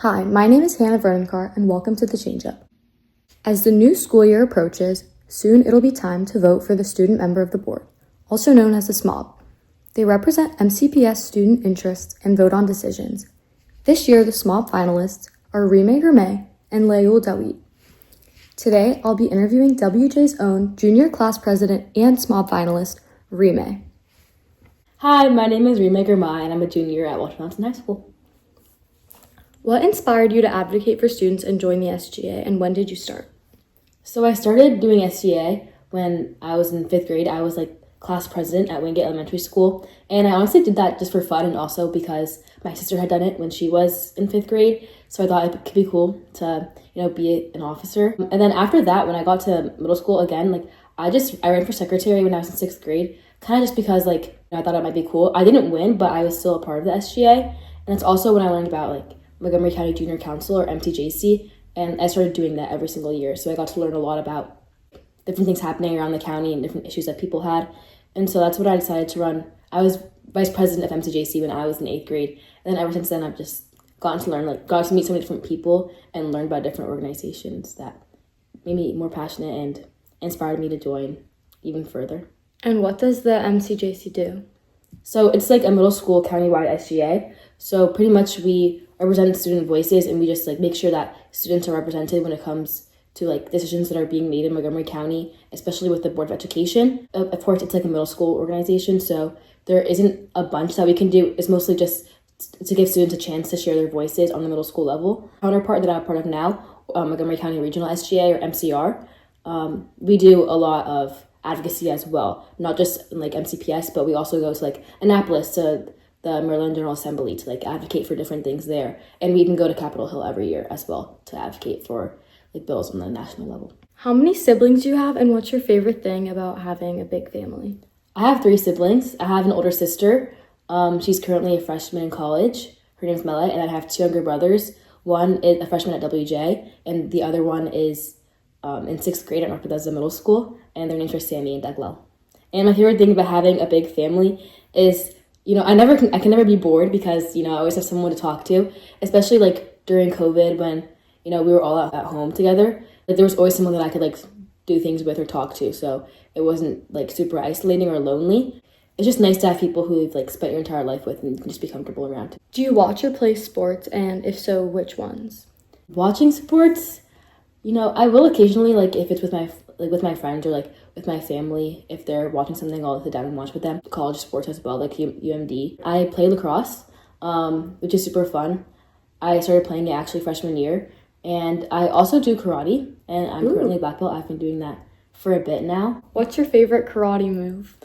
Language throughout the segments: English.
Hi, my name is Hannah Vernonkar, and welcome to The Change Up. As the new school year approaches, soon it'll be time to vote for the student member of the board, also known as the SMOB. They represent MCPS student interests and vote on decisions. This year, the SMOB finalists are Reemay Ghermay and Layul Dawit. Today, I'll be interviewing WJ's own junior class president and SMOB finalist, Reemay. Hi, my name is Reemay Ghermay, and I'm a junior at Washington Mountain High School. What inspired you to advocate for students and join the SGA, and when did you start? So I started doing SGA when I was in 5th grade. I was class president at Wingate Elementary School, and I honestly did that just for fun and also because my sister had done it when she was in 5th grade. So I thought it could be cool to, be an officer. And then after that, when I got to middle school again, I ran for secretary when I was in 6th grade, kind of just because I thought it might be cool. I didn't win, but I was still a part of the SGA, and that's also when I learned about Montgomery County Junior Council, or MTJC, and I started doing that every single year. So I got to learn a lot about different things happening around the county and different issues that people had. And so that's what I decided to run. I was vice president of MTJC when I was in 8th grade. And then ever since then, I've just gotten to learn, got to meet so many different people and learn about different organizations that made me more passionate and inspired me to join even further. And what does the MCJC do? So it's a middle school countywide SGA. So pretty much we represent student voices, and we just make sure that students are represented when it comes to decisions that are being made in Montgomery County, especially with the Board of Education. Of course, it's a middle school organization, so there isn't a bunch that we can do. It's mostly just to give students a chance to share their voices on the middle school level. Counterpart that I'm a part of now, Montgomery County Regional SGA, or MCR, we do a lot of advocacy as well, not just MCPS, but we also go to Annapolis, to the Maryland General Assembly, to advocate for different things there. And we even go to Capitol Hill every year as well to advocate for bills on the national level. How many siblings do you have, and what's your favorite thing about having a big family? I have 3 siblings. I have an older sister. She's currently a freshman in college. Her name's Mela, and I have 2 younger brothers. One is a freshman at WJ, and the other one is in 6th grade at North Bethesda Middle School, and their names are Sammy and Deglel. And my favorite thing about having a big family is I can never be bored because, I always have someone to talk to, especially during COVID when, we were all at home together. There was always someone that I could do things with or talk to. So it wasn't super isolating or lonely. It's just nice to have people who you've spent your entire life with and you can just be comfortable around. Do you watch or play sports, and if so, which ones? Watching sports, I will occasionally, if it's with my friends or with my family. If they're watching something, I'll sit down and watch with them. College sports as well, UMD. I play lacrosse, which is super fun. I started playing it actually freshman year, and I also do karate, and I'm currently a black belt. I've been doing that for a bit now. What's your favorite karate move?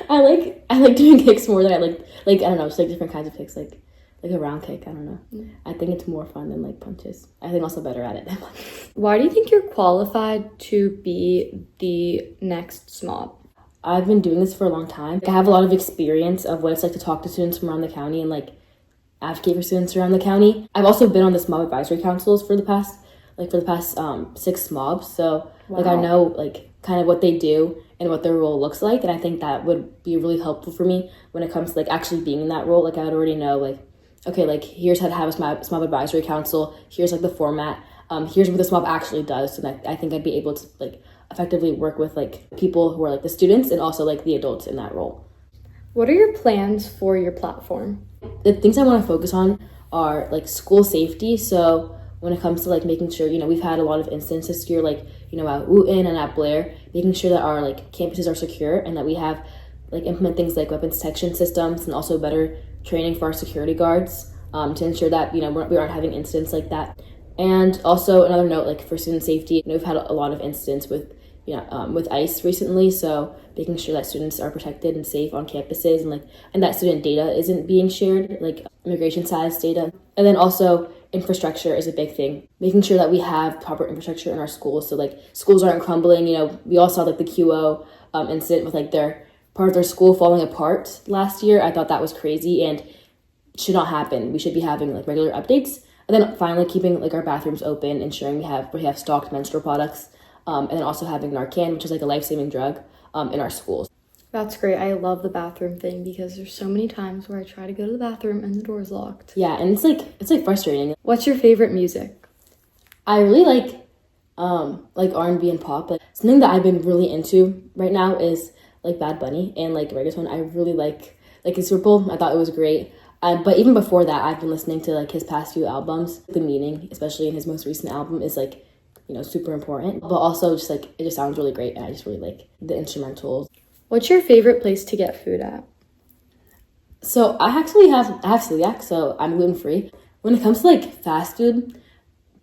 I like doing kicks more than I like I don't know, just different kinds of kicks, like a round kick. I don't know. I think it's more fun than punches. I think I'm also better at it than punches. Why do you think you're qualified to be the next SMOB? I've been doing this for a long time. I have a lot of experience of what it's like to talk to students from around the county and advocate for students around the county. I've also been on the SMOB advisory councils for the past 6 SMOBs. So wow. I know kind of what they do and what their role looks like, and I think that would be really helpful for me when it comes to actually being in that role. I would already know okay, here's how to have a SMOB advisory council. Here's the format. Here's what the SMOB actually does. So that I think I'd be able to effectively work with people who are the students and also the adults in that role. What are your plans for your platform? The things I want to focus on are school safety. So when it comes to making sure, we've had a lot of incidents this year, at Wooten and at Blair, making sure that our campuses are secure and that we have implement things like weapons detection systems and also better training for our security guards to ensure that we aren't having incidents like that. And also another note, for student safety, we've had a lot of incidents with with ICE recently, so making sure that students are protected and safe on campuses and that student data isn't being shared, immigration status data. And then also infrastructure is a big thing, making sure that we have proper infrastructure in our schools, so schools aren't crumbling. We all saw the QO incident with their part of their school falling apart last year. I thought that was crazy and should not happen. We should be having regular updates. And then finally keeping our bathrooms open, ensuring we have stocked menstrual products, and then also having Narcan, which is a life-saving drug, in our schools. That's great. I love the bathroom thing because there's so many times where I try to go to the bathroom and the door's locked. Yeah, and it's frustrating. What's your favorite music? I really like R&B and pop, but something that I've been really into right now is like Bad Bunny and like reggaeton. I really like his Super Bowl. I thought it was great. But even before that, I've been listening to like his past few albums. The meaning, especially in his most recent album, is like, super important. But also just like it just sounds really great, and I just really like the instrumentals. What's your favorite place to get food at? So I have celiac, so I'm gluten-free. When it comes to like fast food,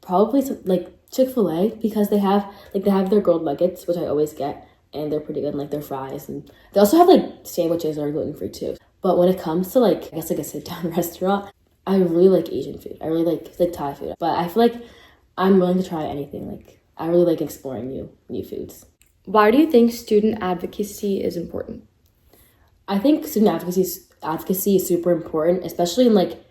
probably like Chick-fil-A, because they have their grilled nuggets, which I always get, and they're pretty good, and like their fries, and they also have like sandwiches that are gluten-free too. But when it comes to like, I guess like a sit-down restaurant, I really like Asian food. I really like Thai food. But I feel like I'm willing to try anything. Like I really like exploring new foods. Why do you think student advocacy is important? I think student advocacy is super important, especially in like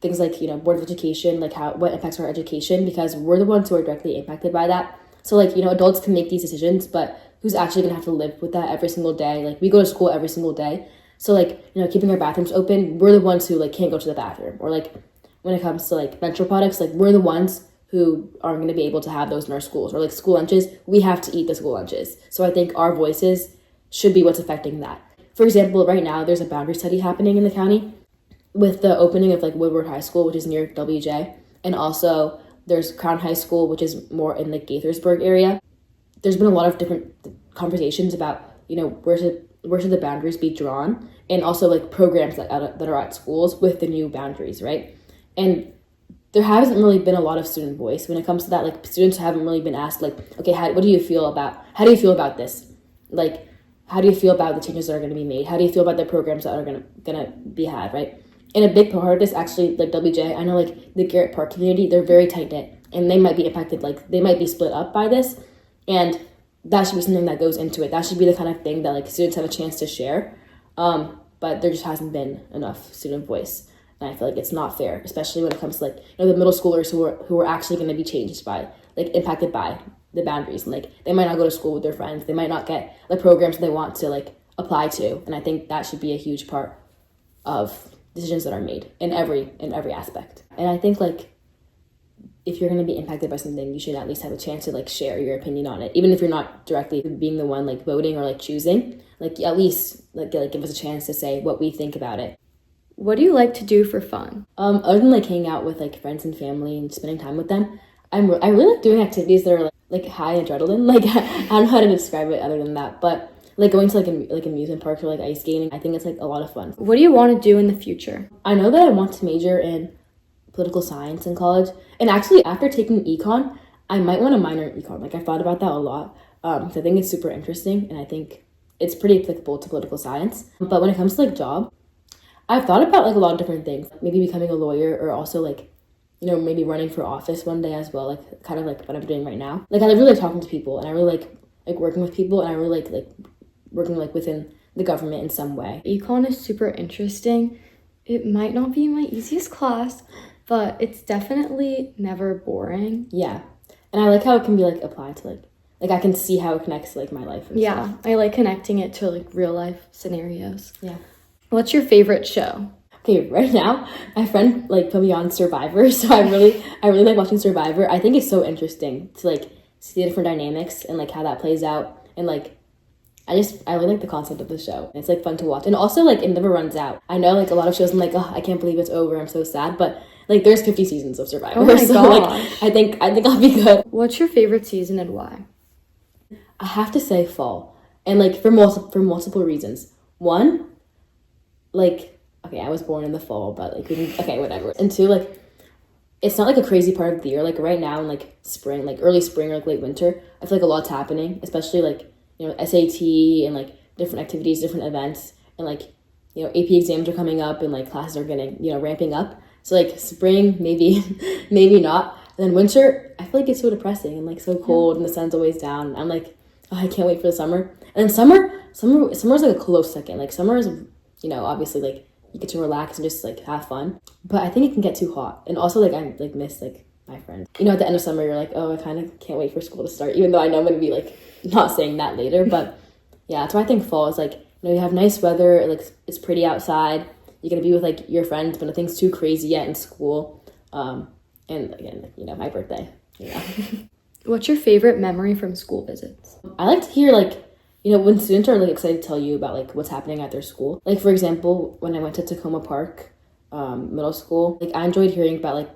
things like, board of education, like what impacts our education, because we're the ones who are directly impacted by that. So like, adults can make these decisions, but who's actually gonna have to live with that every single day? Like we go to school every single day. So like, keeping our bathrooms open, we're the ones who like can't go to the bathroom. Or like when it comes to like menstrual products, like we're the ones who aren't going to be able to have those in our schools. Or like school lunches, we have to eat the school lunches. So I think our voices should be what's affecting that. For example, right now there's a boundary study happening in the county with the opening of like Woodward High School, which is near WJ. And also there's Crown High School, which is more in the Gaithersburg area. There's been a lot of different conversations about, where should the boundaries be drawn, and also like programs that are at schools with the new boundaries, right? And there hasn't really been a lot of student voice when it comes to that. Like students haven't really been asked like, okay, how do you feel about this? Like, how do you feel about the changes that are going to be made? How do you feel about the programs that are gonna be had, right? And a big part of this, actually, like WJ, I know like the Garrett Park community, they're very tight knit, and they might be impacted. Like they might be split up by this, and that should be something that goes into it. That should be the kind of thing that like students have a chance to share. But there just hasn't been enough student voice. And I feel like it's not fair, especially when it comes to like, the middle schoolers who are actually going to be changed by, like impacted by the boundaries. And like they might not go to school with their friends. They might not get the programs they want to like apply to. And I think that should be a huge part of decisions that are made in every aspect. And I think like if you're going to be impacted by something, you should at least have a chance to like share your opinion on it, even if you're not directly being the one like voting or like choosing. Like at least like give us a chance to say what we think about it. What do you like to do for fun? Other than like hanging out with like friends and family and spending time with them, I really like doing activities that are like high adrenaline. Like I don't know how to describe it other than that, but like going to like amusement parks or like ice skating, I think it's like a lot of fun. What do you want to do in the future? I know that I want to major in political science in college, and actually after taking econ, I might want to minor in econ. Like I thought about that a lot. So I think it's super interesting, and I think it's pretty applicable to political science. But when it comes to like job, I've thought about like a lot of different things. Maybe becoming a lawyer, or also like, maybe running for office one day as well. Like kind of like what I'm doing right now. Like I really like talking to people, and I really like working with people, and I really like working like within the government in some way. Econ is super interesting. It might not be my easiest class, but it's definitely never boring. Yeah, and I like how it can be like applied to like I can see how it connects to like my life. And stuff. I like connecting it to like real life scenarios. Yeah. What's your favorite show? Okay, right now, my friend like put me on Survivor, so I really like watching Survivor. I think it's so interesting to like see the different dynamics and like how that plays out, and like I really like the concept of the show. It's like fun to watch, and also like it never runs out. I know like a lot of shows I'm like, oh, I can't believe it's over. I'm so sad, but like there's 50 seasons of Survivor. Oh my so gosh. like I think I'll be good. What's your favorite season and why? I have to say fall, and like for multiple reasons. One, like, okay, I was born in the fall, but like okay, whatever. And two, like it's not like a crazy part of the year. Like right now in like spring, like early spring or like late winter, I feel like a lot's happening, especially like SAT and like different activities, different events, and like AP exams are coming up, and like classes are getting ramping up. So like spring maybe maybe not, and then winter I feel like it's so depressing and like so cold, and the sun's always down. I'm like, oh, I can't wait for the summer. And then summer is like a close second. Like summer is obviously like you get to relax and just like have fun, but I think it can get too hot. And also like I like miss like my friends. At the end of summer you're like, oh, I kind of can't wait for school to start, even though I know I'm gonna be like not saying that later. But yeah, that's why I think fall is like you have nice weather, like it's pretty outside. You're gonna be with like your friends, but nothing's too crazy yet in school. And again, my birthday. What's your favorite memory from school visits? I like to hear like, when students are like excited to tell you about like what's happening at their school. Like for example, when I went to Tacoma Park middle school, like I enjoyed hearing about like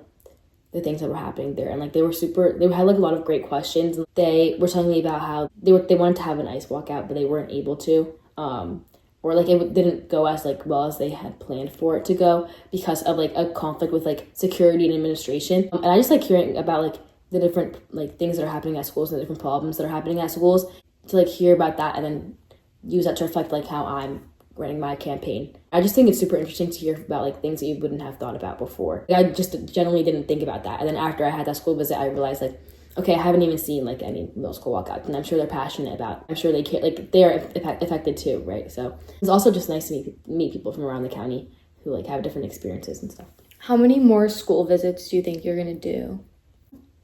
the things that were happening there, and like they had like a lot of great questions. They were telling me about how they wanted to have an ice walkout, but they weren't able to, or like it didn't go as like well as they had planned for it to go because of like a conflict with like security and administration. And I just like hearing about like the different like things that are happening at schools and the different problems that are happening at schools, to like hear about that and then use that to reflect like how I'm running my campaign. I just think it's super interesting to hear about like things that you wouldn't have thought about before. I just generally didn't think about that. And then after I had that school visit, I realized like, okay, I haven't even seen like any middle school walkouts, and I'm sure they're passionate about. I'm sure they care, like they are affected too, right? So it's also just nice to meet people from around the county who like have different experiences and stuff. How many more school visits do you think you're gonna do?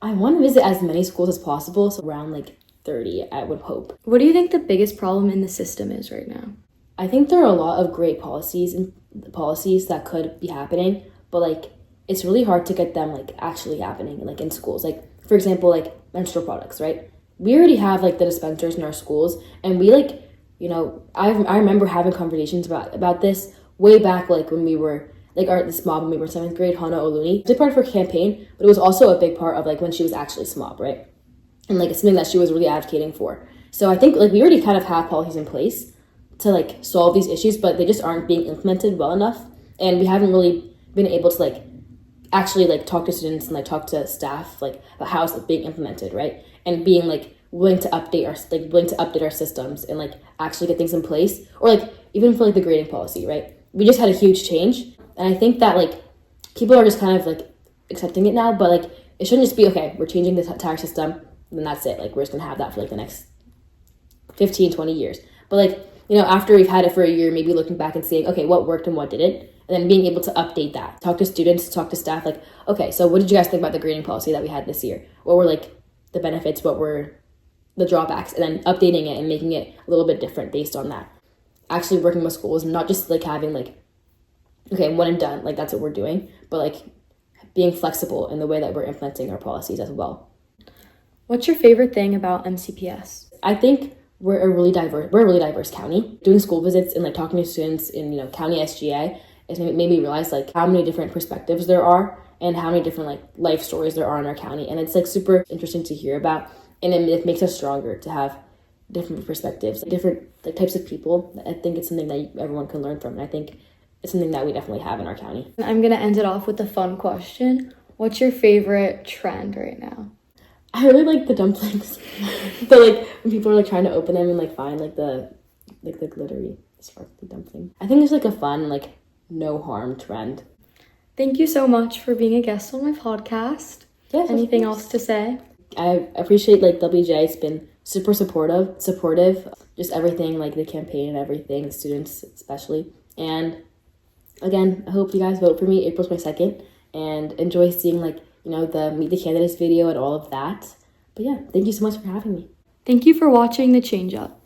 I want to visit as many schools as possible, so around like 30, I would hope. What do you think the biggest problem in the system is right now? I think there are a lot of great policies that could be happening, but like it's really hard to get them like actually happening like in schools. Like for example, like menstrual products, right? We already have like the dispensers in our schools, and we like, I remember having conversations about this way back like when we were like the SMOB when we were 7th grade, Hana Oluni. It's a big part of her campaign, but it was also a big part of like when she was actually SMOB, right? And like it's something that she was really advocating for. So I think like we already kind of have policies in place to like solve these issues, but they just aren't being implemented well enough, and we haven't really been able to like actually like talk to students and like talk to staff like about how it's being implemented, right? And being like willing to update our systems and like actually get things in place, or like even for like the grading policy, right? We just had a huge change, and I think that like people are just kind of like accepting it now, but like it shouldn't just be okay, we're changing the entire system, then that's it, like we're just gonna have that for like the next 15-20 years. But like, after we've had it for a year, maybe looking back and saying, okay, what worked and what didn't, and then being able to update that, talk to students, talk to staff, like, okay, so what did you guys think about the grading policy that we had this year? What were like the benefits, what were the drawbacks, and then updating it and making it a little bit different based on that. Actually working with schools, not just like having like, okay, one and done, like that's what we're doing, but like being flexible in the way that we're implementing our policies as well. What's your favorite thing about MCPS? I think we're a really diverse county. Doing school visits and like talking to students in county SGA has made me realize like how many different perspectives there are and how many different like life stories there are in our county, and it's like super interesting to hear about, and it makes us stronger to have different perspectives, different like types of people. I think it's something that everyone can learn from, and I think it's something that we definitely have in our county. I'm gonna end it off with a fun question. What's your favorite trend right now? I really like the dumplings. The like when people are like trying to open them and like find like the glittery sparkly dumpling. I think it's like a fun like no harm trend. Thank you so much for being a guest on my podcast. Yes. Anything else to say? I appreciate like WJ. It's been super supportive, just everything, like the campaign and everything, the students especially. And again, I hope you guys vote for me. April's my 2nd, and enjoy seeing like the Meet the Candidates video and all of that. But yeah, thank you so much for having me. Thank you for watching The Change Up.